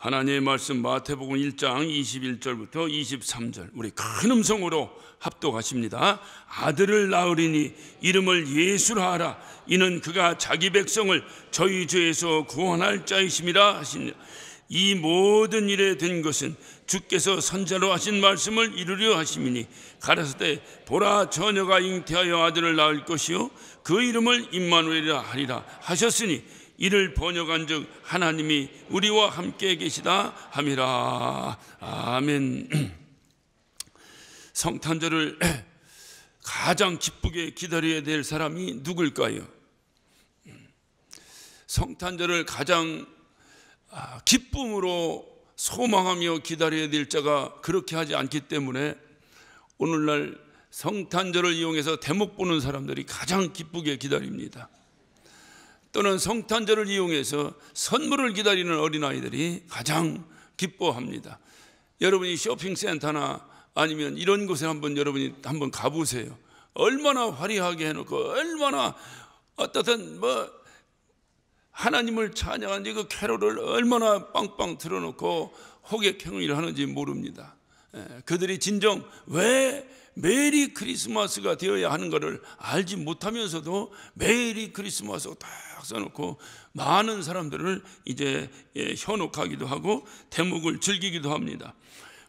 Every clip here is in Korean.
하나님의 말씀 마태복음 1장 21절부터 23절 우리 큰 음성으로 합독하십니다. 아들을 낳으리니 이름을 예수라 하라. 이는 그가 자기 백성을 저희 죄에서 구원할 자이심이라 하시니 이 모든 일에 된 것은 주께서 선자로 하신 말씀을 이루려 하심이니 가라사대 보라 처녀가 잉태하여 아들을 낳을 것이요 그 이름을 임마누엘이라 하리라 하셨으니 이를 번역한즉 하나님이 우리와 함께 계시다 함이라. 아멘. 성탄절을 가장 기쁘게 기다려야 될 사람이 누굴까요? 성탄절을 가장 기쁨으로 소망하며 기다려야 될 자가 그렇게 하지 않기 때문에 오늘날 성탄절을 이용해서 대목 보는 사람들이 가장 기쁘게 기다립니다. 또는 성탄절을 이용해서 선물을 기다리는 어린아이들이 가장 기뻐합니다. 여러분이 쇼핑센터나 아니면 이런 곳에 여러분이 한번 가보세요. 얼마나 화려하게 해놓고 얼마나 어떻든 하나님을 찬양한 그 캐롤을 얼마나 빵빵 틀어놓고 호객행위를 하는지 모릅니다. 그들이 진정 왜 메리 크리스마스가 되어야 하는 것을 알지 못하면서도 메리 크리스마스가 딱 써놓고 많은 사람들을 이제 현혹하기도 하고 대목을 즐기기도 합니다.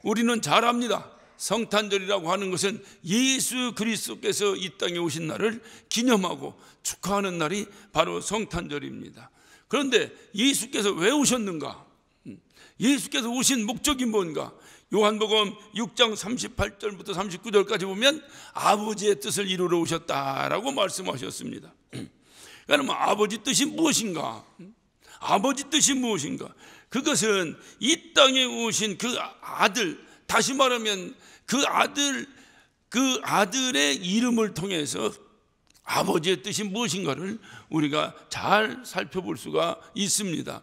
우리는 잘 압니다. 성탄절이라고 하는 것은 예수 그리스도께서 이 땅에 오신 날을 기념하고 축하하는 날이 바로 성탄절입니다. 그런데 예수께서 왜 오셨는가? 예수께서 오신 목적이 뭔가? 요한복음 6장 38절부터 39절까지 보면 아버지의 뜻을 이루러 오셨다라고 말씀하셨습니다. 그러면 아버지 뜻이 무엇인가? 아버지 뜻이 무엇인가? 그것은 이 땅에 오신 그 아들, 다시 말하면 그 아들의 이름을 통해서 아버지의 뜻이 무엇인가를 우리가 잘 살펴볼 수가 있습니다.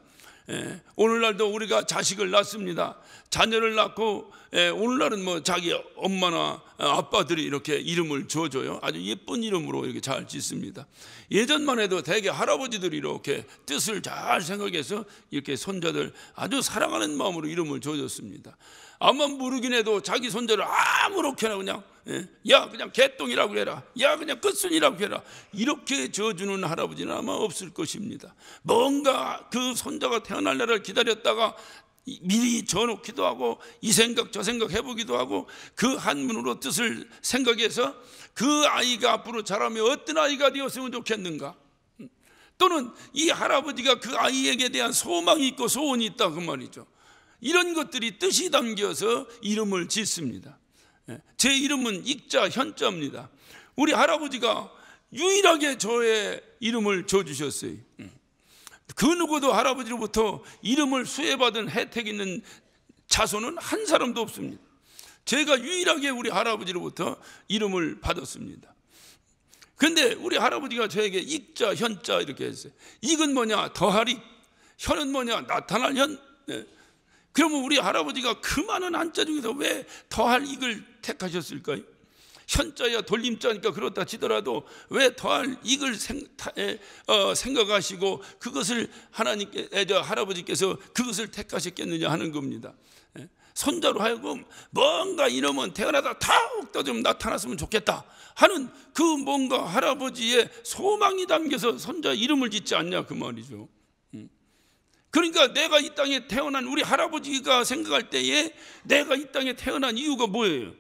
오늘날도 우리가 자식을 낳습니다. 자녀를 낳고 오늘날은 자기 엄마나 아빠들이 이렇게 이름을 지어줘요. 아주 예쁜 이름으로 이렇게 잘 짓습니다. 예전만 해도 대개 할아버지들이 이렇게 뜻을 잘 생각해서 이렇게 손자들 아주 사랑하는 마음으로 이름을 지어줬습니다. 아마 모르긴 해도 자기 손자를 아무렇게나 그냥 그냥 개똥이라고 해라, 야 그냥 끝순이라고 해라, 이렇게 지어주는 할아버지는 아마 없을 것입니다. 뭔가 그 손자가 태어날 날을 기다렸다가 미리 져놓기도 하고 이 생각 저 생각 해보기도 하고 그 한문으로 뜻을 생각해서 그 아이가 앞으로 자라면 어떤 아이가 되었으면 좋겠는가, 또는 이 할아버지가 그 아이에게 대한 소망이 있고 소원이 있다 그 말이죠. 이런 것들이 뜻이 담겨서 이름을 짓습니다. 제 이름은 익자 현자입니다. 우리 할아버지가 유일하게 저의 이름을 지어주셨어요. 그 누구도 할아버지로부터 이름을 수혜받은 혜택 있는 자손은 한 사람도 없습니다. 제가 유일하게 우리 할아버지로부터 이름을 받았습니다. 그런데 우리 할아버지가 저에게 익자 현자 이렇게 했어요. 익은 뭐냐? 더할 익. 현은 뭐냐? 나타날 현. 그러면 우리 할아버지가 그 많은 한자 중에서 왜 더할 익을 택하셨을까요? 현자야 돌림자니까 그렇다 치더라도 왜 더할 익을 생각하시고 그것을 할아버지께서 그것을 택하셨겠느냐 하는 겁니다. 손자로 하여금 뭔가 이놈은 태어나다 더욱더 좀 나타났으면 좋겠다 하는 그 뭔가 할아버지의 소망이 담겨서 손자 이름을 짓지 않냐 그 말이죠. 그러니까 내가 이 땅에 태어난 우리 할아버지가 생각할 때에 내가 이 땅에 태어난 이유가 뭐예요?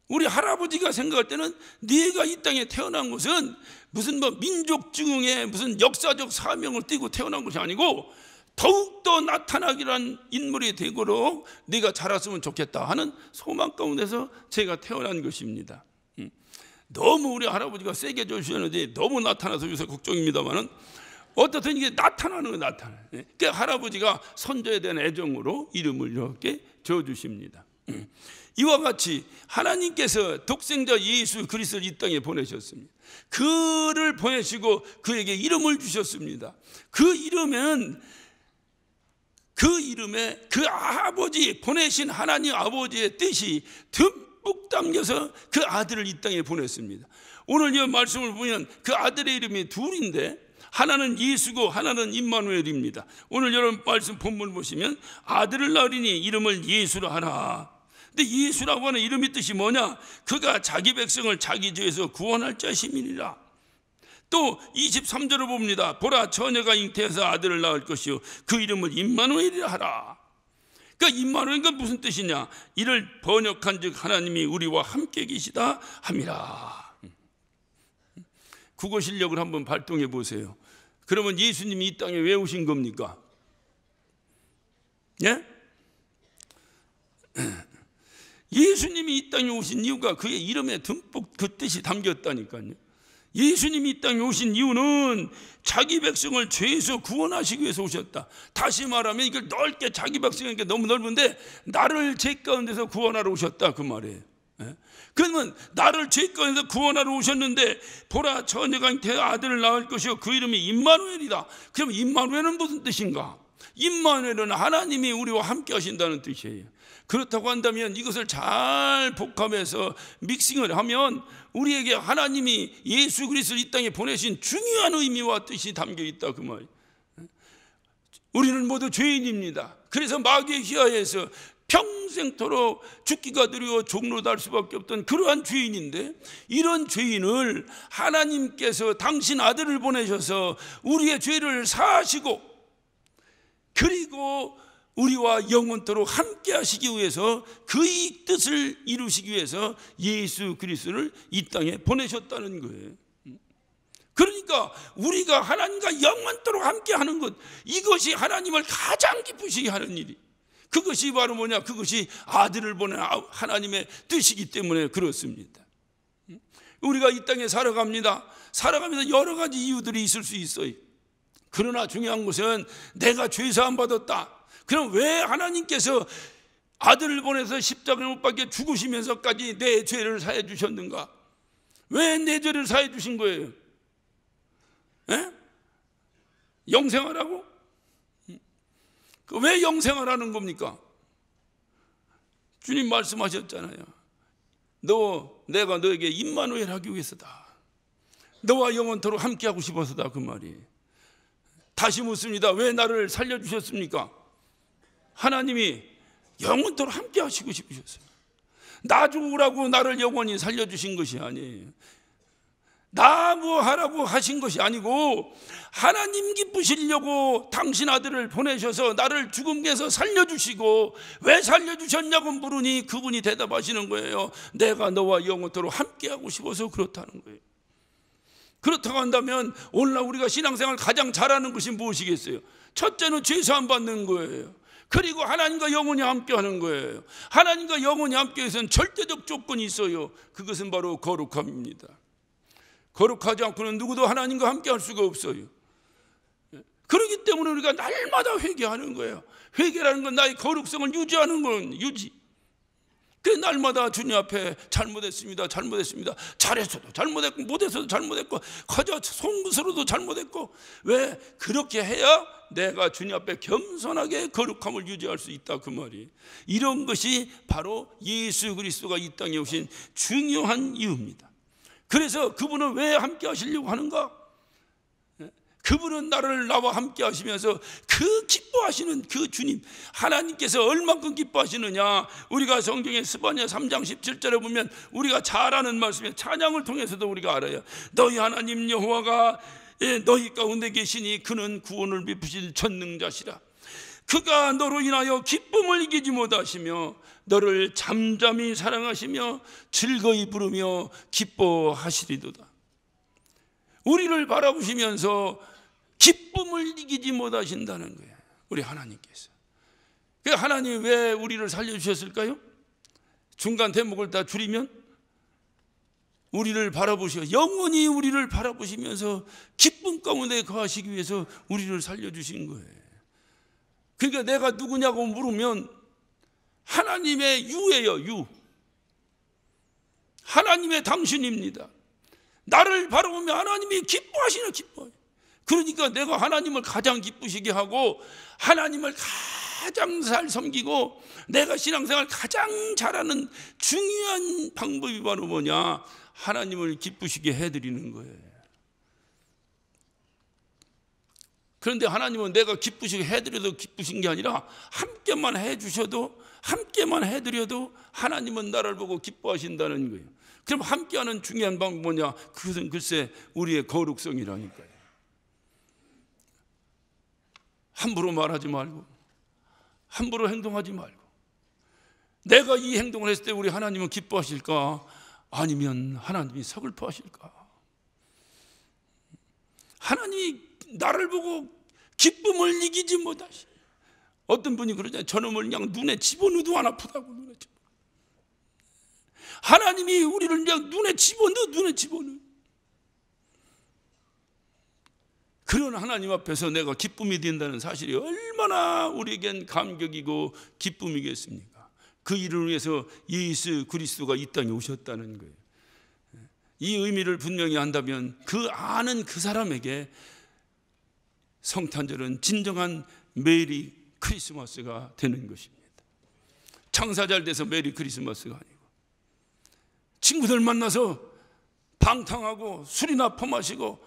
우리 할아버지가 생각할 때는 네가 이 땅에 태어난 것은 무슨 민족 증흥의 무슨 역사적 사명을 띠고 태어난 것이 아니고 더욱더 나타나기란 인물이 되도록 네가 자랐으면 좋겠다 하는 소망 가운데서 제가 태어난 것입니다. 너무 우리 할아버지가 세게 주셨는데 너무 나타나서 요새 걱정입니다만은 어떻든 이게 나타나는 거 나타나요. 그러니까 할아버지가 손자에 대한 애정으로 이름을 이렇게 지어주십니다. 이와 같이 하나님께서 독생자 예수 그리스도를 이 땅에 보내셨습니다. 그를 보내시고 그에게 이름을 주셨습니다. 그 이름에 그 아버지 보내신 하나님 아버지의 뜻이 듬뿍 담겨서 그 아들을 이 땅에 보냈습니다. 오늘 이 말씀을 보면 그 아들의 이름이 둘인데 하나는 예수고 하나는 임마누엘입니다. 오늘 여러분 말씀 본문 보시면 아들을 낳으리니 이름을 예수라 하라. 근데 예수라고 하는 이름의 뜻이 뭐냐? 그가 자기 백성을 자기 죄에서 구원할 자심이니라. 또 23절을 봅니다. 보라, 처녀가 잉태해서 아들을 낳을 것이요 그 이름을 임마누엘이라 하라. 그러니까 임마누엘은 무슨 뜻이냐? 이를 번역한즉 하나님이 우리와 함께 계시다 함이라. 국어 실력을 한번 발동해 보세요. 그러면 예수님이 이 땅에 왜 오신 겁니까? 예? 예수님이 이 땅에 오신 이유가 그의 이름에 듬뿍 그 뜻이 담겼다니까요. 예수님이 이 땅에 오신 이유는 자기 백성을 죄에서 구원하시기 위해서 오셨다. 다시 말하면 이걸 넓게 자기 백성에게 너무 넓은데 나를 죄 가운데서 구원하러 오셨다 그 말이에요. 그러면 나를 죄 가운데서 구원하러 오셨는데 보라, 처녀가 잉태해 아들을 낳을 것이요 그 이름이 임마누엘이다. 그럼 임마누엘은 무슨 뜻인가? 임마누엘은 하나님이 우리와 함께 하신다는 뜻이에요. 그렇다고 한다면 이것을 잘 복합해서 믹싱을 하면 우리에게 하나님이 예수 그리스도를 이 땅에 보내신 중요한 의미와 뜻이 담겨 있다 그 말이에요. 우리는 모두 죄인입니다. 그래서 마귀의 휘하에서 평생토록 죽기가 두려워 종로 달 수밖에 없던 그러한 죄인인데, 이런 죄인을 하나님께서 당신 아들을 보내셔서 우리의 죄를 사하시고 그리고 우리와 영원토록 함께 하시기 위해서 그의 뜻을 이루시기 위해서 예수 그리스도를 이 땅에 보내셨다는 거예요. 그러니까 우리가 하나님과 영원토록 함께 하는 것, 이것이 하나님을 가장 기쁘시게 하는 일이, 그것이 바로 뭐냐? 그것이 아들을 보낸 하나님의 뜻이기 때문에 그렇습니다. 우리가 이 땅에 살아갑니다. 살아가면서 여러 가지 이유들이 있을 수 있어요. 그러나 중요한 것은 내가 죄사함 받았다. 그럼 왜 하나님께서 아들을 보내서 십자가에 못 박혀 죽으시면서까지 내 죄를 사해 주셨는가? 왜 내 죄를 사해 주신 거예요? 에? 영생하라고? 왜 영생하라는 겁니까? 주님 말씀하셨잖아요. 내가 너에게 임마누엘 하기 위해서다. 너와 영원토록 함께하고 싶어서다 그 말이. 다시 묻습니다. 왜 나를 살려주셨습니까? 하나님이 영원토록 함께 하시고 싶으셨어요. 나 죽으라고 나를 영원히 살려주신 것이 아니에요. 나 뭐 하라고 하신 것이 아니고 하나님 기쁘시려고 당신 아들을 보내셔서 나를 죽음에서 살려주시고, 왜 살려주셨냐고 물으니 그분이 대답하시는 거예요. 내가 너와 영원토록 함께하고 싶어서 그렇다는 거예요. 그렇다고 한다면 오늘날 우리가 신앙생활 가장 잘하는 것이 무엇이겠어요? 첫째는 죄사함 받는 거예요. 그리고 하나님과 영원히 함께하는 거예요. 하나님과 영원히 함께해서는 절대적 조건이 있어요. 그것은 바로 거룩함입니다. 거룩하지 않고는 누구도 하나님과 함께할 수가 없어요. 그렇기 때문에 우리가 날마다 회개하는 거예요. 회개라는 건 나의 거룩성을 유지하는 건 유지. 그 날마다 주님 앞에 잘못했습니다. 잘했어도 잘못했고 못했어도 잘못했고 커져 송구스러도 잘못했고, 왜 그렇게 해야 내가 주님 앞에 겸손하게 거룩함을 유지할 수 있다 그 말이. 이런 것이 바로 예수 그리스도가 이 땅에 오신 중요한 이유입니다. 그래서 그분은 왜 함께 하시려고 하는가? 그분은 나와 함께 하시면서 그 기뻐하시는 그 주님, 하나님께서 얼만큼 기뻐하시느냐, 우리가 성경의 스바냐 3장 17절에 보면 우리가 잘 아는 말씀에 찬양을 통해서도 우리가 알아요. 너희 하나님 여호와가 너희 가운데 계시니 그는 구원을 베푸신 전능자시라. 그가 너로 인하여 기쁨을 이기지 못하시며 너를 잠잠히 사랑하시며 즐거이 부르며 기뻐하시리도다. 우리를 바라보시면서 기쁨을 이기지 못하신다는 거예요. 우리 하나님께서. 하나님이 왜 우리를 살려주셨을까요? 중간 대목을 다 줄이면 우리를 바라보시고 영원히 우리를 바라보시면서 기쁨 가운데 거하시기 위해서 우리를 살려주신 거예요. 그러니까 내가 누구냐고 물으면 하나님의 유예요. 유. 하나님의 당신입니다. 나를 바라보면 하나님이 기뻐하시나 기뻐해요. 그러니까 내가 하나님을 가장 기쁘시게 하고 하나님을 가장 잘 섬기고 내가 신앙생활 가장 잘하는 중요한 방법이 바로 뭐냐? 하나님을 기쁘시게 해드리는 거예요. 그런데 하나님은 내가 기쁘시게 해드려도 기쁘신 게 아니라 함께만 해주셔도, 함께만 해드려도 하나님은 나를 보고 기뻐하신다는 거예요. 그럼 함께하는 중요한 방법이 뭐냐? 그것은 글쎄 우리의 거룩성이라니까요. 함부로 말하지 말고, 함부로 행동하지 말고, 내가 이 행동을 했을 때 우리 하나님은 기뻐하실까? 아니면 하나님이 서글퍼하실까? 하나님이 나를 보고 기쁨을 이기지 못하시. 어떤 분이 그러잖아요. 저놈을 그냥 눈에 집어넣어도 안 아프다고. 눈에 집어. 하나님이 우리를 그냥 눈에 집어넣어. 그런 하나님 앞에서 내가 기쁨이 된다는 사실이 얼마나 우리에겐 감격이고 기쁨이겠습니까? 그 일을 위해서 예수 그리스도가 이 땅에 오셨다는 거예요. 이 의미를 분명히 한다면 그 아는 그 사람에게 성탄절은 진정한 메리 크리스마스가 되는 것입니다. 장사 잘 돼서 메리 크리스마스가 아니고, 친구들 만나서 방탕하고 술이나 퍼마시고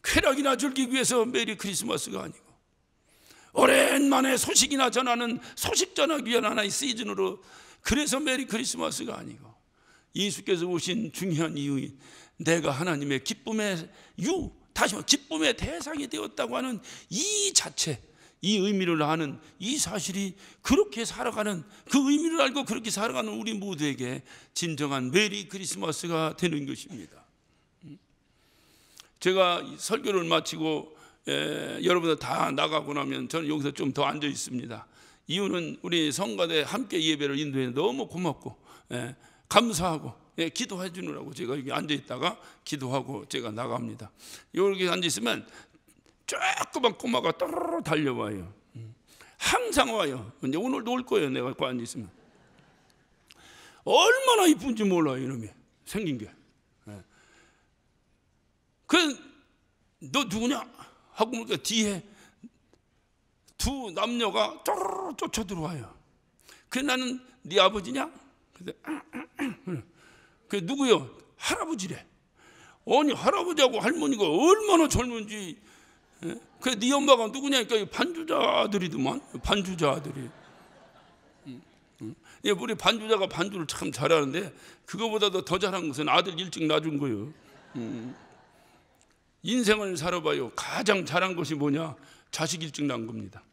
쾌락이나 즐기기 위해서 메리 크리스마스가 아니고, 오랜만에 소식이나 전하는 소식 전하기 위한 하나의 시즌으로, 그래서 메리 크리스마스가 아니고, 예수께서 오신 중요한 이유인 내가 하나님의 기쁨의 다시 말해 기쁨의 대상이 되었다고 하는 이 자체, 이 의미를 아는 이 사실이, 그렇게 살아가는, 그 의미를 알고 그렇게 살아가는 우리 모두에게 진정한 메리 크리스마스가 되는 것입니다. 제가 설교를 마치고 여러분들 다 나가고 나면 저는 여기서 좀 더 앉아 있습니다. 이유는 우리 성가대 함께 예배를 인도해 너무 고맙고 감사하고 기도해 주느라고 제가 여기 앉아 있다가 기도하고 제가 나갑니다. 여기 앉아 있으면 조그만 꼬마가 또르르 달려와요. 항상 와요. 이제 오늘도 올 거예요. 내가 그 앉아 있으면. 얼마나 이쁜지 몰라요, 이놈이 생긴 게. 너 누구냐? 하고 보니까 뒤에 두 남녀가 쪼르르 쫓아 들어와요. 나는 네 아버지냐? 그래 누구요? 할아버지래. 아니 할아버지하고 할머니가 얼마나 젊은지. 그래 네 엄마가 누구냐니까 반주자 아들이더만. 반주자 아들이. 우리 반주자가 반주를 참 잘하는데 그거보다도 더 잘한 것은 아들 일찍 낳아준 거예요. 인생을 살아봐요. 가장 잘한 것이 뭐냐? 자식 일찍 낳은 겁니다.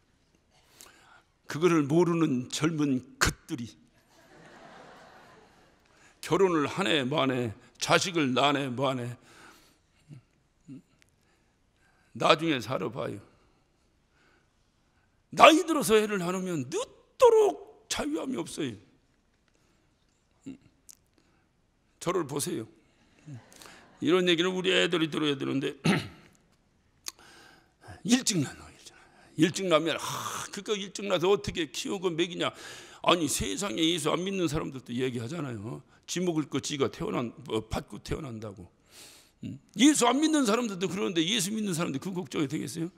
그거를 모르는 젊은 것들이 결혼을 한 해 만에, 자식을 낳은 해 만에, 나중에 살아봐요. 나이 들어서 애를 낳으면 늦도록 자유함이 없어요. 저를 보세요. 이런 얘기를 우리 애들이 들어야 되는데 일찍 낳아. 일찍 낳으면 그거 일찍 낳아서 어떻게 키우고 먹이냐. 아니 세상에 예수 안 믿는 사람들도 얘기하잖아요. 쥐 먹을 거 쥐가 받고 태어난다고. 예수 안 믿는 사람들도 그러는데 예수 믿는 사람들 그 걱정이 되겠어요?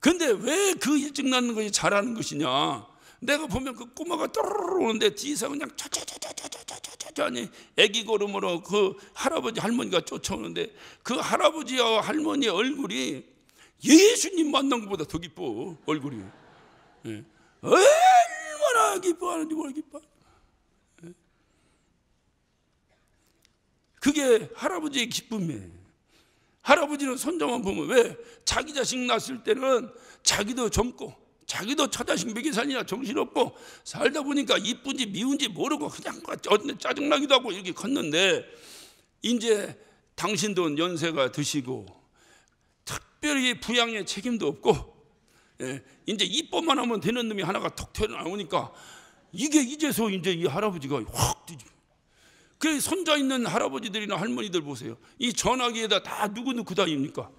근데 왜 그 일찍 낳는 것이 잘하는 것이냐? 내가 보면 그 꼬마가 떠르르 오는데 뒤에서 그냥 차차차차차차차차니 애기 걸음으로 그 할아버지 할머니가 쫓아오는데 그 할아버지와 할머니의 얼굴이 예수님 만난 것보다 더 기뻐. 얼굴이 얼마나 기뻐하는지 몰라. 그게 할아버지의 기쁨이에요. 할아버지는 손자만 보면 왜? 자기 자식 낳았을 때는 자기도 젊고 자기도 처자식 먹이 살리나 정신없고 살다 보니까 이쁜지 미운지 모르고 그냥 짜증나기도 하고 이렇게 컸는데, 이제 당신도 연세가 드시고 특별히 부양에 책임도 없고 이제 이뻐만 하면 되는 놈이 하나가 톡 튀어나오니까 이게 이제서 이제 이 할아버지가 확 뒤집어. 그 손자 있는 할아버지들이나 할머니들 보세요. 이 전화기에다 다 누구 넣고 다닙니까?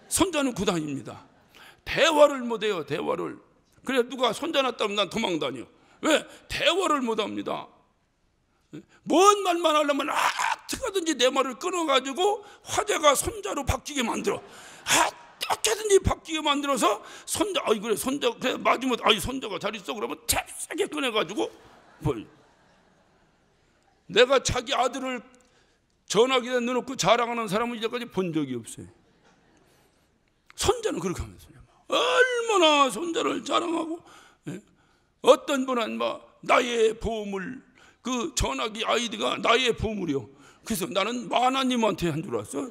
손자 넣고 다닙니다. 대화를 못해요. 대화를. 그래 누가 손자 낳았다면 난 도망다녀. 왜? 대화를 못합니다. 뭔 말만 하려면 어떻게든지 내 말을 끊어가지고 화제가 손자로 바뀌게 만들어. 어떻게든지 바뀌게 만들어서 손자, 그래 손자 그래 맞으면 손자가 잘 있어 그러면 잽싸게 꺼내가지고 내가 자기 아들을 전화기에 넣어놓고 자랑하는 사람은 이제까지 본 적이 없어요. 손자는 그렇게 하면서 얼마나 손자를 자랑하고, 어떤 분은 막 나의 보물, 그 전화기 아이디가 나의 보물이요. 그래서 나는 만화님한테 한 줄 알았어.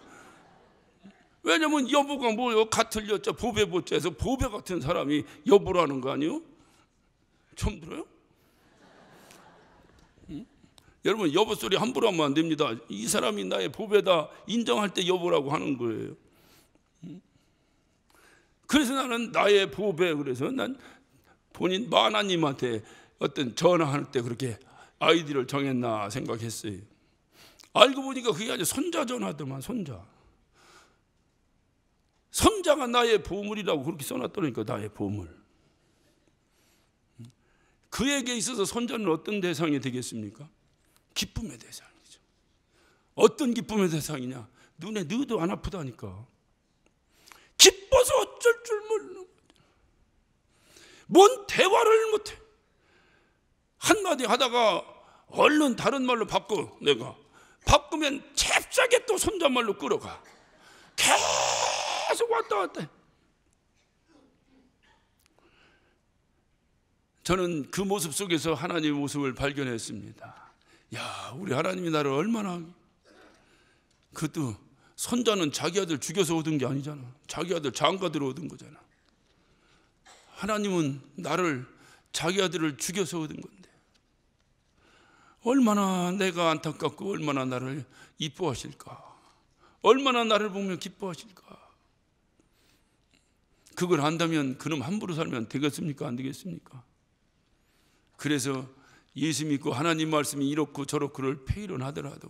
왜냐면 여보가 뭐요? 같을 여자 보배 보자에서 보배 같은 사람이 여보라는 거 아니요? 처음 들어요? 여러분, 여보 소리 함부로 하면 안 됩니다. 이 사람이 나의 보배다 인정할 때 여보라고 하는 거예요. 그래서 나는 나의 보배, 그래서 난 본인 만화님한테 어떤 전화할 때 그렇게 아이디를 정했나 생각했어요. 알고 보니까 그게 아주 손자 전화더만. 손자가 나의 보물이라고 그렇게 써놨더니까. 나의 보물. 그에게 있어서 손자는 어떤 대상이 되겠습니까? 기쁨의 대상이죠. 어떤 기쁨의 대상이냐? 눈에 넣어도 안 아프다니까. 기뻐서 어쩔 줄 모르는 거죠. 뭔 대화를 못해. 한마디 하다가 얼른 다른 말로 바꿔. 내가 바꾸면 잽싸게 또 손자말로 끌어가. 계속 왔다 갔다 해. 저는 그 모습 속에서 하나님의 모습을 발견했습니다. 야, 우리 하나님이 나를 얼마나, 그것도 손자는 자기 아들 죽여서 얻은 게 아니잖아. 자기 아들 장가들어 얻은 거잖아. 하나님은 나를, 자기 아들을 죽여서 얻은 건데 얼마나 내가 안타깝고 얼마나 나를 이뻐하실까, 얼마나 나를 보며 기뻐하실까. 그걸 안다면 그놈 함부로 살면 되겠습니까? 안 되겠습니까? 그래서 예수 믿고 하나님 말씀이 이렇고 저렇고를 페이론하더라도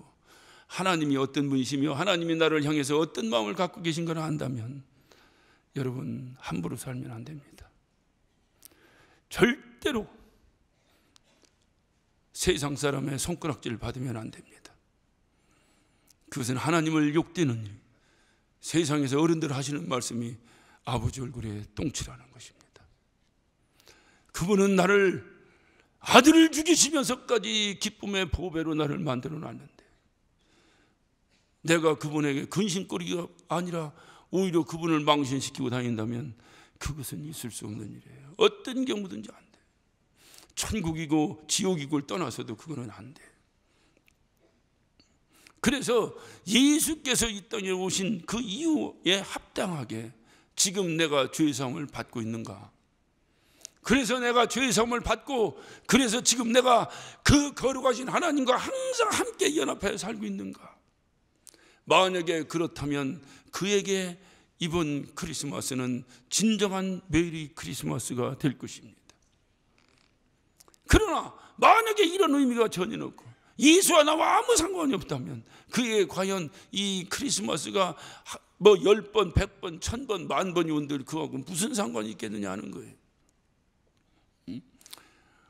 하나님이 어떤 분이시며 하나님이 나를 향해서 어떤 마음을 갖고 계신 걸 안다면 여러분, 함부로 살면 안 됩니다. 절대로 세상 사람의 손가락질을 받으면 안 됩니다. 그것은 하나님을 욕되는 일, 세상에서 어른들 하시는 말씀이 아버지 얼굴에 똥칠하는 것입니다. 그분은 나를 아들을 죽이시면서까지 기쁨의 보배로 나를 만들어 놨는데 내가 그분에게 근심거리가 아니라 오히려 그분을 망신시키고 다닌다면 그것은 있을 수 없는 일이에요. 어떤 경우든지 안 돼. 천국이고 지옥이고를 떠나서도 그거는 안 돼. 그래서 예수께서 이 땅에 오신 그 이유에 합당하게 지금 내가 죄사함을 받고 있는가? 그래서 내가 죄사함을 받고, 그래서 지금 내가 그 거룩하신 하나님과 항상 함께 연합해 살고 있는가? 만약에 그렇다면 그에게 이번 크리스마스는 진정한 메리 크리스마스가 될 것입니다. 그러나 만약에 이런 의미가 전혀 없고 예수와 나와 아무 상관이 없다면 그에게 과연 이 크리스마스가 뭐 10번, 100번, 1000번, 10,000번이 온들 그하고 무슨 상관이 있겠느냐 하는 거예요.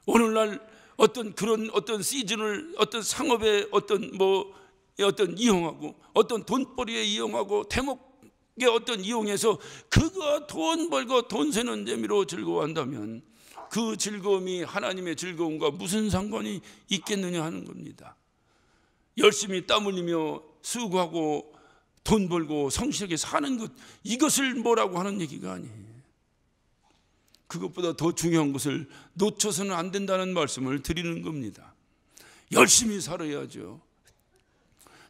오늘날 어떤 시즌을 어떤 상업의 어떤 이용하고 어떤 돈벌이에 이용하고 대목에 어떤 이용해서 그거 돈 벌고 돈 세는 재미로 즐거워한다면 그 즐거움이 하나님의 즐거움과 무슨 상관이 있겠느냐 하는 겁니다. 열심히 땀 흘리며 수고하고 돈 벌고 성실하게 사는 것, 이것을 뭐라고 하는 얘기가 아니에요. 그것보다 더 중요한 것을 놓쳐서는 안 된다는 말씀을 드리는 겁니다. 열심히 살아야죠.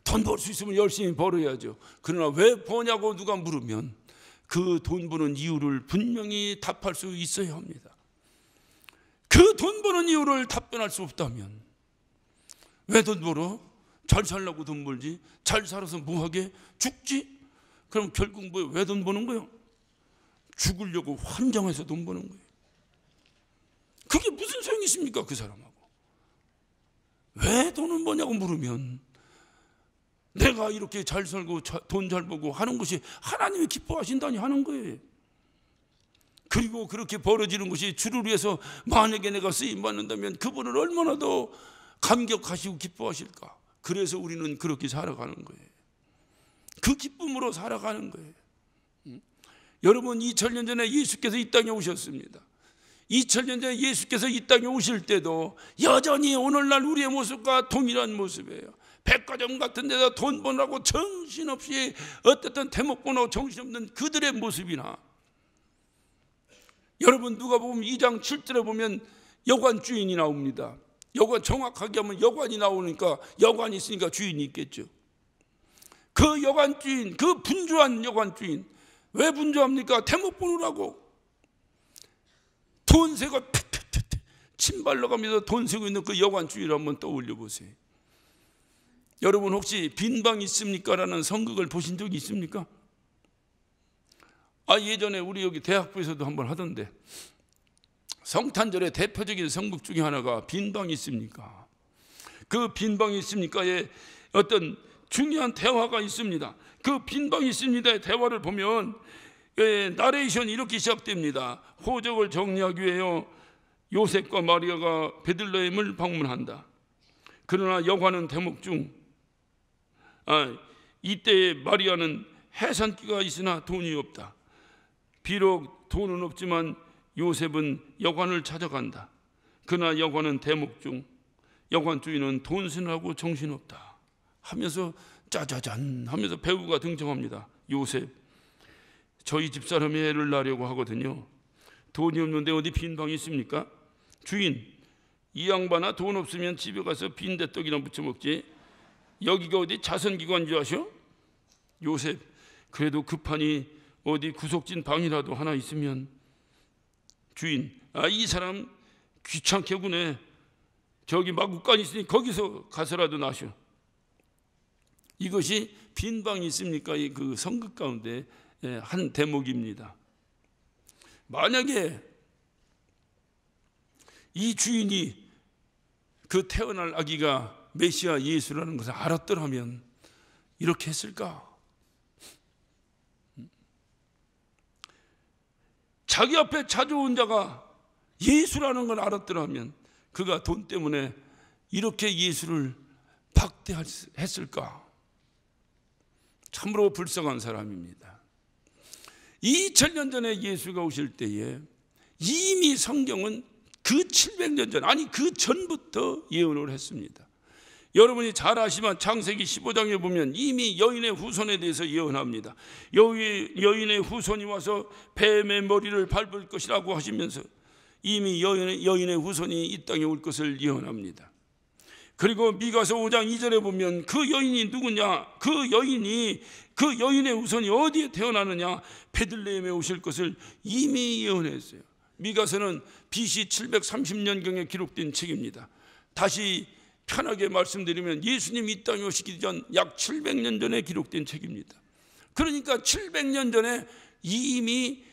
돈 벌 수 있으면 열심히 벌어야죠. 그러나 왜 버냐고 누가 물으면 그 돈 버는 이유를 분명히 답할 수 있어야 합니다. 그 돈 버는 이유를 답변할 수 없다면 왜 돈 벌어? 잘 살려고 돈 벌지. 잘 살아서 뭐하게? 죽지? 그럼 결국 왜 돈 버는 거예요? 죽으려고 환장해서 돈 버는 거예요. 그게 무슨 소용이 있습니까? 그 사람하고. 왜 돈을 버냐고 물으면 내가 이렇게 잘 살고 돈 잘 벌고 하는 것이 하나님이 기뻐하신다니 하는 거예요. 그리고 그렇게 벌어지는 것이 주를 위해서 만약에 내가 쓰임받는다면 그분을 얼마나 더 감격하시고 기뻐하실까. 그래서 우리는 그렇게 살아가는 거예요. 그 기쁨으로 살아가는 거예요. 여러분, 2000년 전에 예수께서 이 땅에 오셨습니다. 2000년 전에 예수께서 이 땅에 오실 때도 여전히 오늘날 우리의 모습과 동일한 모습이에요. 백화점 같은 데다 돈 버느라고 정신없이 어떻든 대목 보느라고 정신없는 그들의 모습이나, 여러분 누가복음 2장 7절에 보면 여관 주인이 나옵니다. 여관, 정확하게 하면 여관이 나오니까 여관이 있으니까 주인이 있겠죠. 그 여관 주인, 그 분주한 여관 주인, 왜 분주합니까? 대목 보느라고 돈 세고 침발로 가면서 돈 세고 있는 그 여관 주인을 한번 떠올려 보세요. 여러분 혹시 빈방 있습니까? 라는 선극을 보신 적이 있습니까? 예전에 우리 여기 대학부에서도 한번 하던데, 성탄절의 대표적인 선극 중에 하나가 빈방 있습니까? 그 빈방 있습니까에 어떤 중요한 대화가 있습니다. 그 빈방 있습니다의 대화를 보면 나레이션이 이렇게 시작됩니다. 호적을 정리하기 위하여 요셉과 마리아가 베들레헴을 방문한다. 그러나 여관은 대목 중 이때에 마리아는 해산기가 있으나 돈이 없다. 비록 돈은 없지만 요셉은 여관을 찾아간다. 그러나 여관은 대목 중 여관 주인은 돈세느라고 정신없다 하면서 짜자잔 하면서 배우가 등장합니다. 요셉, 저희 집사람이 애를 낳으려고 하거든요. 돈이 없는데 어디 빈방이 있습니까? 주인, 이 양반아 돈 없으면 집에 가서 빈대떡이나 부쳐 먹지, 여기가 어디 자선기관 줄 아셔? 요셉, 그래도 급하니 어디 구석진 방이라도 하나 있으면. 주인, 이 사람 귀찮게 구네. 저기 마구간 있으니 거기서 가서라도 나셔. 이것이 빈방이 있습니까? 그 선극 가운데 한 대목입니다. 만약에 이 주인이 그 태어날 아기가 메시아 예수라는 것을 알았더라면 이렇게 했을까? 자기 앞에 찾아온 자가 예수라는 걸 알았더라면 그가 돈 때문에 이렇게 예수를 박대했을까? 참으로 불쌍한 사람입니다. 2000년 전에 예수가 오실 때에 이미 성경은 그 700년 전, 아니 그 전부터 예언을 했습니다. 여러분이 잘 아시지만 창세기 15장에 보면 이미 여인의 후손에 대해서 예언합니다. 여인의 후손이 와서 뱀의 머리를 밟을 것이라고 하시면서 이미 여인의 후손이 이 땅에 올 것을 예언합니다. 그리고 미가서 5장 2절에 보면 그 여인이 누구냐? 그 여인의 후손이 어디에 태어나느냐? 베들레헴에 오실 것을 이미 예언했어요. 미가서는 BC 730년경에 기록된 책입니다. 다시 편하게 말씀드리면 예수님이 이 땅에 오시기 전 약 700년 전에 기록된 책입니다. 그러니까 700년 전에 이미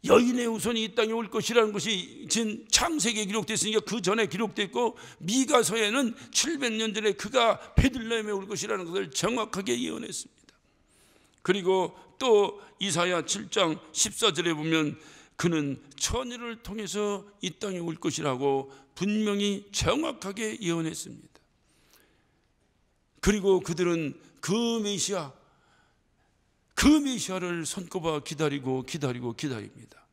여인의 후손이 이 땅에 올 것이라는 것이 지금 창세기에 기록됐으니까 그 전에 기록됐고, 미가서에는 700년 전에 그가 베들레헴에 올 것이라는 것을 정확하게 예언했습니다. 그리고 또 이사야 7장 14절에 보면 그는 처녀를 통해서 이 땅에 올 것이라고 분명히 정확하게 예언했습니다. 그리고 그들은 그 메시아를 손꼽아 기다립니다.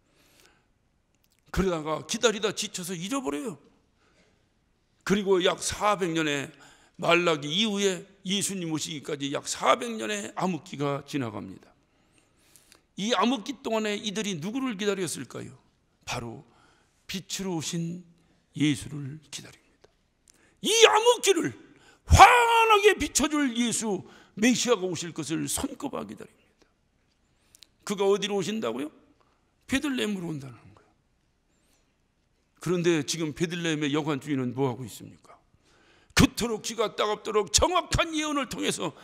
그러다가 기다리다 지쳐서 잊어버려요. 그리고 약 400년의 말라기 이후에 예수님 오시기까지 약 400년의 암흑기가 지나갑니다. 이 암흑기 동안에 이들이 누구를 기다렸을까요? 바로 빛으로 오신 예수를 기다립니다. 이 암흑기를 환하게 비춰줄 예수 메시아가 오실 것을 손꼽아 기다립니다. 그가 어디로 오신다고요? 베들레헴으로 온다는 거예요. 그런데 지금 베들레헴의 여관 주인은 뭐하고 있습니까? 그토록 귀가 따갑도록 정확한 예언을 통해서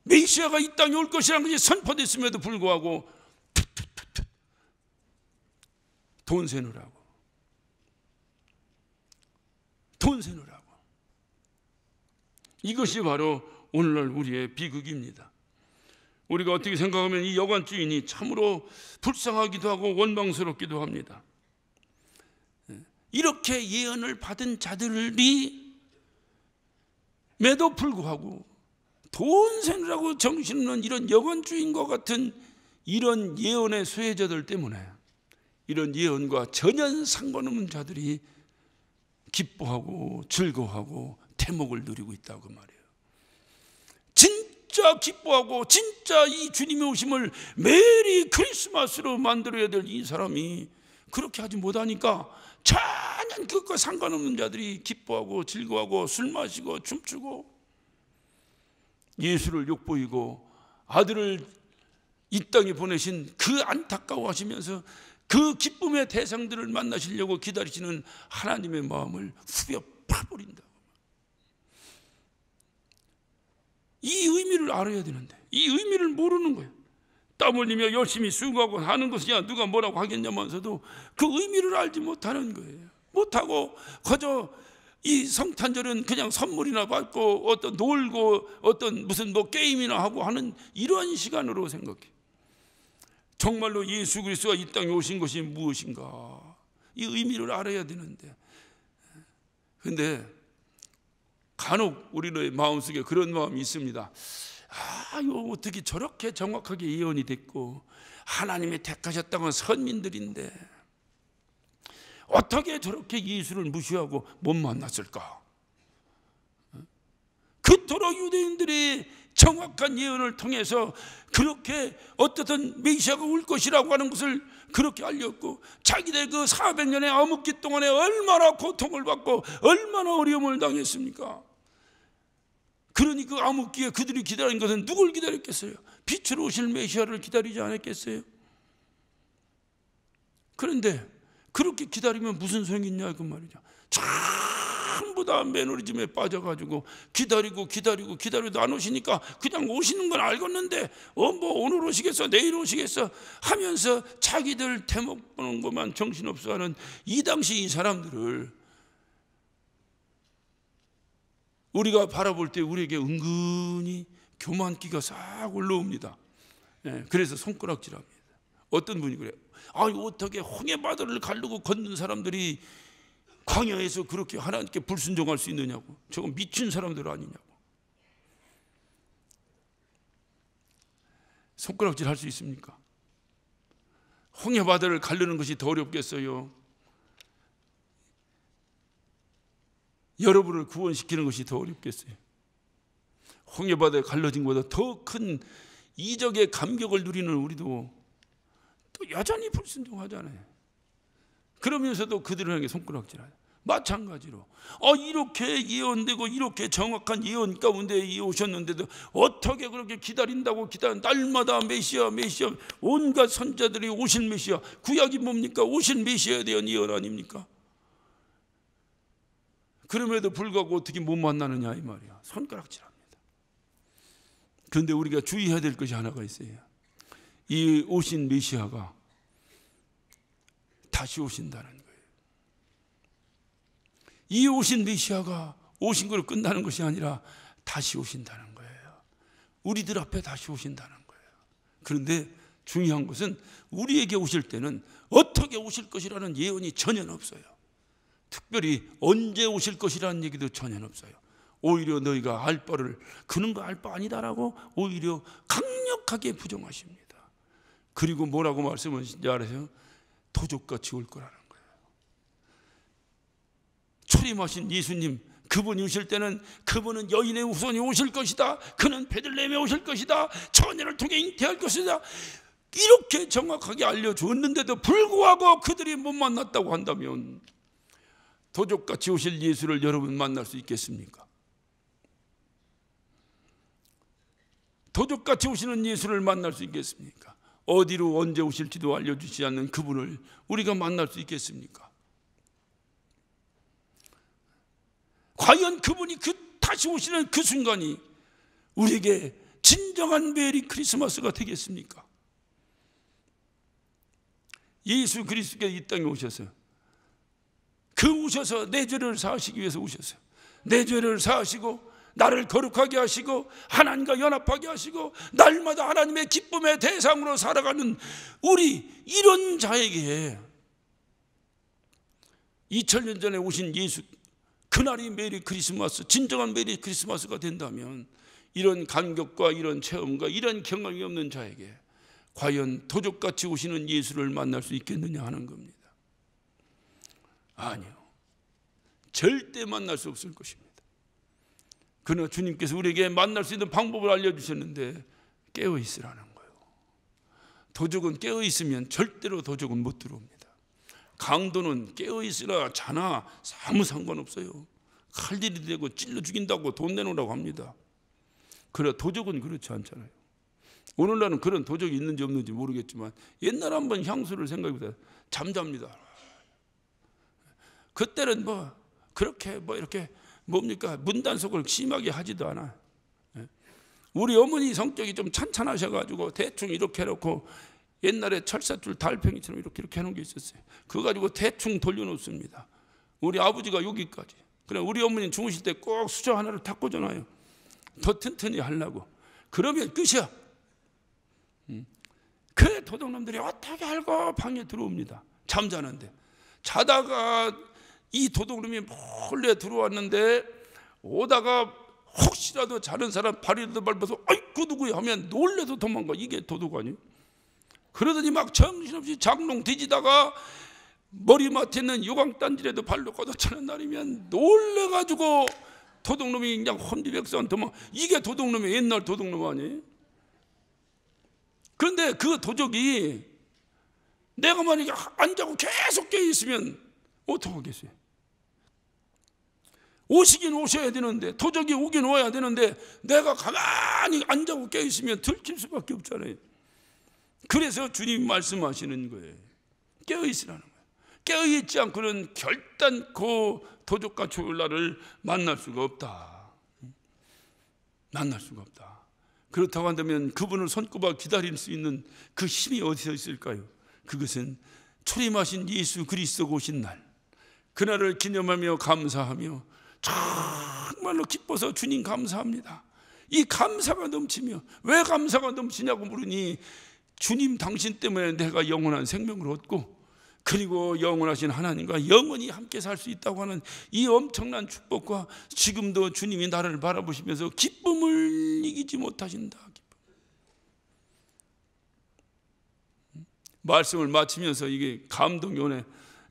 메시아가 이 땅에 올 것이라는 것이 선포됐음에도 불구하고 돈 세느라고 이것이 바로 오늘날 우리의 비극입니다. 우리가 어떻게 생각하면 이 여관 주인이 참으로 불쌍하기도 하고 원망스럽기도 합니다. 이렇게 예언을 받은 자들이 매도 불구하고 돈 세느라고 정신없는 이런 여관 주인과 같은 이런 예언의 수혜자들 때문에 이런 예언과 전혀 상관없는 자들이 기뻐하고 즐거워하고 태목을 누리고 있다고 말이에요. 진짜 기뻐하고 진짜 이 주님의 오심을 메리 크리스마스로 만들어야 될 이 사람이 그렇게 하지 못하니까 전혀 그것과 상관없는 자들이 기뻐하고 즐거워하고 술 마시고 춤추고 예수를 욕보이고 아들을 이 땅에 보내신 그 안타까워하시면서 그 기쁨의 대상들을 만나시려고 기다리시는 하나님의 마음을 후벼 파버린다. 이 의미를 알아야 되는데 이 의미를 모르는 거예요. 땀 흘리며 열심히 수고하고 하는 것이야 누가 뭐라고 하겠냐면서도 그 의미를 알지 못하는 거예요. 못하고 그저 이 성탄절은 그냥 선물이나 받고 어떤 놀고 어떤 무슨 뭐 게임이나 하고 하는 이러한 시간으로 생각해. 정말로 예수 그리스도가 이 땅에 오신 것이 무엇인가 이 의미를 알아야 되는데, 근데 간혹 우리의 마음속에 그런 마음이 있습니다. 이거 어떻게 저렇게 정확하게 예언이 됐고 하나님이 택하셨다고 선민들인데 어떻게 저렇게 예수를 무시하고 못 만났을까? 그토록 유대인들이 정확한 예언을 통해서 그렇게 어떻든 메시아가 올 것이라고 하는 것을 그렇게 알렸고 자기들 그 400년의 암흑기 동안에 얼마나 고통을 받고 얼마나 어려움을 당했습니까? 그러니 그 암흑기에 그들이 기다린 것은 누굴 기다렸겠어요? 빛으로 오실 메시아를 기다리지 않았겠어요? 그런데 그렇게 기다리면 무슨 소용이 있냐 그 말이죠. 전부 다 매너리즘에 빠져가지고 기다리도 안 오시니까 그냥 오시는 건 알겠는데 뭐 오늘 오시겠어 내일 오시겠어 하면서 자기들 대목 보는 것만 정신없어하는 이 당시 이 사람들을 우리가 바라볼 때 우리에게 은근히 교만기가 싹 올라옵니다. 그래서 손가락질합니다. 어떤 분이 그래요. 어떻게 홍해바다를 가르고 걷는 사람들이 광야에서 그렇게 하나님께 불순종할 수 있느냐고. 저건 미친 사람들 아니냐고. 손가락질 할 수 있습니까? 홍해바다를 가르는 것이 더 어렵겠어요? 여러분을 구원시키는 것이 더 어렵겠어요? 홍해바다에 갈라진 것보다 더 큰 이적의 감격을 누리는 우리도 또 여전히 불순종하잖아요. 그러면서도 그들에게 손가락질하죠. 마찬가지로 이렇게 예언되고 이렇게 정확한 예언 가운데 오셨는데도 어떻게 그렇게 기다린다고 날마다 메시아 온갖 선자들이 오실 메시아, 구약이 뭡니까? 오실 메시아에 대한 예언 아닙니까? 그럼에도 불구하고 어떻게 못 만나느냐 이 말이야. 손가락질합니다. 그런데 우리가 주의해야 될 것이 하나가 있어요. 이 오신 메시아가 다시 오신다는 거예요. 이 오신 메시아가 오신 걸로 끝나는 것이 아니라 다시 오신다는 거예요. 우리들 앞에 다시 오신다는 거예요. 그런데 중요한 것은 우리에게 오실 때는 어떻게 오실 것이라는 예언이 전혀 없어요. 특별히 언제 오실 것이라는 얘기도 전혀 없어요. 오히려 너희가 알 바를 그는 거 알 바 아니다라고 오히려 강력하게 부정하십니다. 그리고 뭐라고 말씀하신지 알아요? 도적같이 올 거라는 거예요. 초림하신 예수님, 그분이 오실 때는 그분은 여인의 후손이 오실 것이다. 그는 베들레헴에 오실 것이다. 처녀를 통해 잉태할 것이다. 이렇게 정확하게 알려주었는데도 불구하고 그들이 못 만났다고 한다면 도적같이 오실 예수를 여러분 만날 수 있겠습니까? 도적같이 오시는 예수를 만날 수 있겠습니까? 어디로 언제 오실지도 알려주지 않는 그분을 우리가 만날 수 있겠습니까? 과연 그분이 다시 오시는 그 순간이 우리에게 진정한 메리 크리스마스가 되겠습니까? 예수 그리스도께서 이 땅에 오셔서 오셔서 내 죄를 사하시기 위해서 오셨어요. 내 죄를 사하시고 나를 거룩하게 하시고 하나님과 연합하게 하시고 날마다 하나님의 기쁨의 대상으로 살아가는 우리 이런 자에게 2000년 전에 오신 예수 그날이 메리 크리스마스, 진정한 메리 크리스마스가 된다면 이런 감격과 이런 체험과 이런 경험이 없는 자에게 과연 도적같이 오시는 예수를 만날 수 있겠느냐 하는 겁니다. 아니요, 절대 만날 수 없을 것입니다. 그러나 주님께서 우리에게 만날 수 있는 방법을 알려주셨는데 깨어 있으라는 거예요. 도적은 깨어 있으면 절대로 도적은 못 들어옵니다. 강도는 깨어 있으라 자나 아무 상관없어요. 칼질이 되고 찔러 죽인다고 돈 내놓으라고 합니다. 그러나 도적은 그렇지 않잖아요. 오늘날은 그런 도적이 있는지 없는지 모르겠지만 옛날 한번 향수를 생각해보세요. 잠잡니다. 그때는 그렇게 이렇게 뭡니까? 문단속을 심하게 하지도 않아요. 우리 어머니 성격이 좀 찬찬하셔가지고 대충 이렇게 해놓고 옛날에 철사줄 달팽이처럼 이렇게 해놓은 게 있었어요. 그거 가지고 대충 돌려놓습니다. 우리 아버지가 여기까지. 그래 우리 어머니는 주무실 때 꼭 수저 하나를 탁 꽂아놔요. 더 튼튼히 하려고. 그러면 끝이야. 그 도둑놈들이 어떻게 알고 방에 들어옵니다. 잠자는데. 자다가 이 도둑놈이 몰래 들어왔는데 오다가 혹시라도 자는 사람 발이라도 밟아서 그 누구야 하면 놀래서 도망가. 이게 도둑 아니에요? 그러더니 막 정신없이 장롱 뒤지다가 머리맡에 있는 요강단지라도 발로 걷어차는 날이면 놀래가지고 도둑놈이 그냥 혼비백산 도망. 이게 도둑놈이 옛날 도둑놈 아니에요? 그런데 그 도적이 내가 만약에 안 자고 계속 깨어있으면 어떡하겠어요? 오시긴 오셔야 되는데, 도적이 오긴 와야 되는데 내가 가만히 안 자고 깨어있으면 들킬 수밖에 없잖아요. 그래서 주님 말씀하시는 거예요. 깨어있으라는 거예요. 깨어있지 않고는 결단코 도적과 졸라를 만날 수가 없다. 만날 수가 없다. 그렇다고 한다면 그분을 손꼽아 기다릴 수 있는 그 힘이 어디서 있을까요? 그것은 초림하신 예수 그리스도가 오신 날, 그날을 기념하며 감사하며 정말로 기뻐서 주님 감사합니다. 이 감사가 넘치며, 왜 감사가 넘치냐고 물으니 주님 당신 때문에 내가 영원한 생명을 얻고 그리고 영원하신 하나님과 영원히 함께 살 수 있다고 하는 이 엄청난 축복과 지금도 주님이 나를 바라보시면서 기쁨을 이기지 못하신다. 말씀을 마치면서 이게 감동이 오네.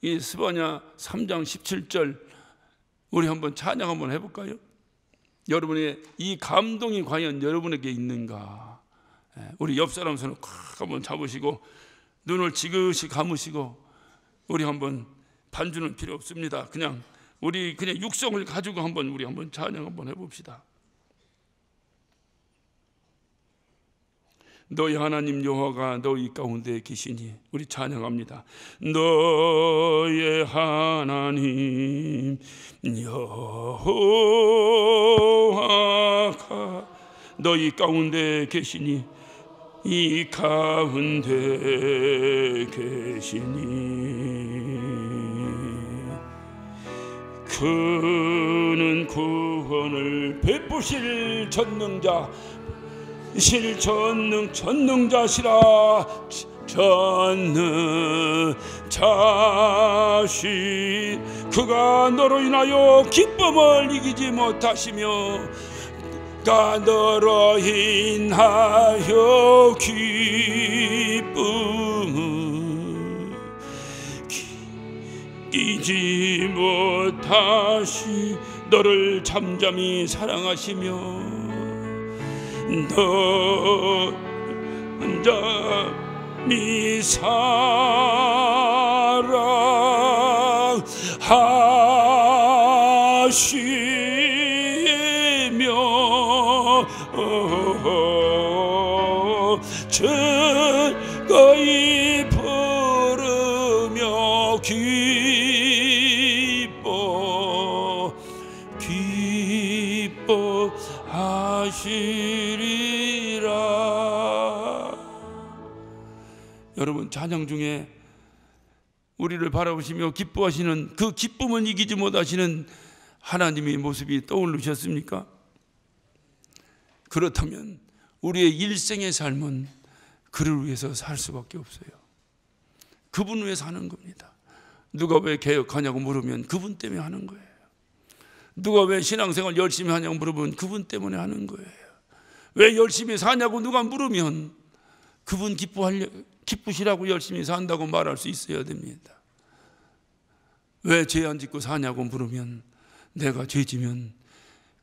이 스바냐 3장 17절 우리 한번 찬양 한번 해볼까요? 여러분의 이 감동이 과연 여러분에게 있는가? 우리 옆 사람 손을 콱 한번 잡으시고 눈을 지그시 감으시고 우리 한번 반주는 필요 없습니다. 우리 그냥 육성을 가지고 우리 한번 찬양 한번 해봅시다. 너희 하나님 여호와가 너희 가운데 계시니 우리 찬양합니다. 너의 하나님 여호와가 너희 가운데 계시니 이 가운데 계시니 그는 구원을 베푸실 전능자 전능자시라. 전능자시 그가 너로 인하여 기쁨을 이기지 못하시며 그가 너로 인하여 기쁨을 이기지 못하시 너를 잠잠히 사랑하시며 너 잠잠히 사랑하시며 즐거이 부르며 기뻐하시리라. 여러분 찬양 중에 우리를 바라보시며 기뻐하시는 그 기쁨을 이기지 못하시는 하나님의 모습이 떠오르셨습니까? 그렇다면 우리의 일생의 삶은 그를 위해서 살 수밖에 없어요. 그분 위해서 하는 겁니다. 누가 왜 개혁하냐고 물으면 그분 때문에 하는 거예요. 누가 왜 신앙생활 열심히 하냐고 물으면 그분 때문에 하는 거예요. 왜 열심히 사냐고 누가 물으면 그분 기쁘시라고 열심히 산다고 말할 수 있어야 됩니다. 왜 죄 안 짓고 사냐고 물으면 내가 죄 지면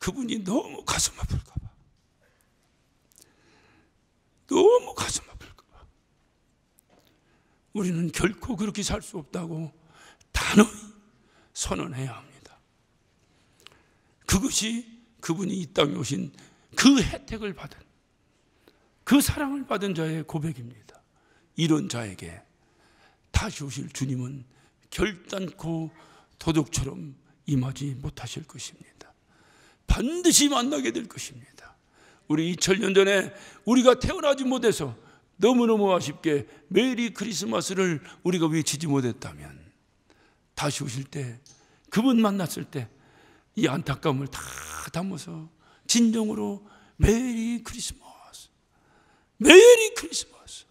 그분이 너무 가슴 아플까 봐. 너무 가슴 아플까 봐. 우리는 결코 그렇게 살 수 없다고 단호히 선언해야 합니다. 그것이 그분이 이 땅에 오신 그 혜택을 받은, 그 사랑을 받은 자의 고백입니다. 이런 자에게 다시 오실 주님은 결단코 도둑처럼 임하지 못하실 것입니다. 반드시 만나게 될 것입니다. 우리 2000년 전에 우리가 태어나지 못해서 너무너무 아쉽게 메리 크리스마스를 우리가 외치지 못했다면 다시 오실 때, 그분 만났을 때 이 안타까움을 다 담아서 진정으로 메리 크리스마스, 메리 크리스마스.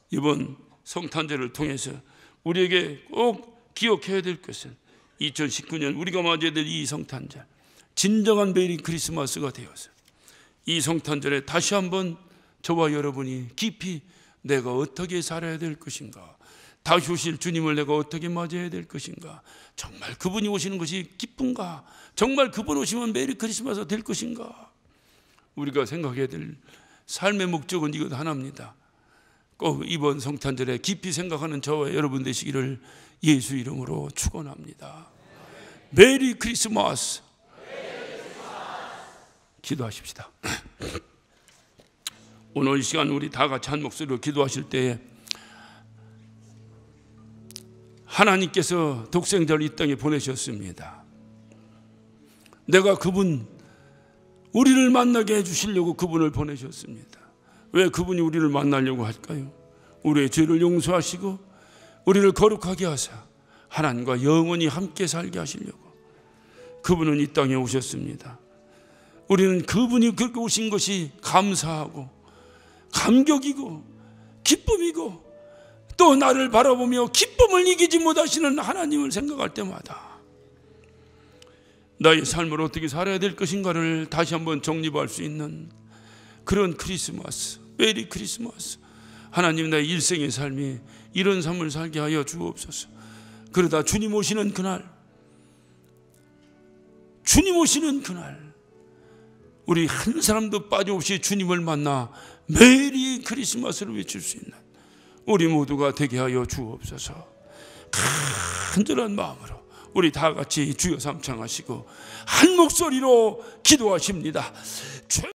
이번 성탄절을 통해서 우리에게 꼭 기억해야 될 것은 2019년 우리가 맞이해야 될 이 성탄절, 진정한 메리 크리스마스가 되어서 이 성탄절에 다시 한번 저와 여러분이 깊이 내가 어떻게 살아야 될 것인가, 다시 오실 주님을 내가 어떻게 맞이해야 될 것인가, 정말 그분이 오시는 것이 기쁜가, 정말 그분 오시면 메리 크리스마스가 될 것인가, 우리가 생각해야 될 삶의 목적은 이것 하나입니다. 꼭 이번 성탄절에 깊이 생각하는 저와 여러분 되시기를 예수 이름으로 축원합니다. 메리 크리스마스. 기도하십시다. 오늘 이 시간 우리 다 같이 한 목소리로 기도하실 때에 하나님께서 독생자를 이 땅에 보내셨습니다. 내가 그분, 우리를 만나게 해주시려고 그분을 보내셨습니다. 왜 그분이 우리를 만나려고 할까요? 우리의 죄를 용서하시고 우리를 거룩하게 하사 하나님과 영원히 함께 살게 하시려고 그분은 이 땅에 오셨습니다. 우리는 그분이 그렇게 오신 것이 감사하고 감격이고 기쁨이고, 또 나를 바라보며 기쁨을 이기지 못하시는 하나님을 생각할 때마다 나의 삶을 어떻게 살아야 될 것인가를 다시 한번 정립할 수 있는 그런 크리스마스, 메리 크리스마스. 하나님, 나의 일생의 삶이 이런 삶을 살게 하여 주옵소서. 그러다 주님 오시는 그날, 주님 오시는 그날 우리 한 사람도 빠짐없이 주님을 만나 메리 크리스마스를 외칠 수 있는 우리 모두가 되게 하여 주옵소서. 간절한 마음으로 우리 다 같이 주여 삼창하시고 한 목소리로 기도하십니다.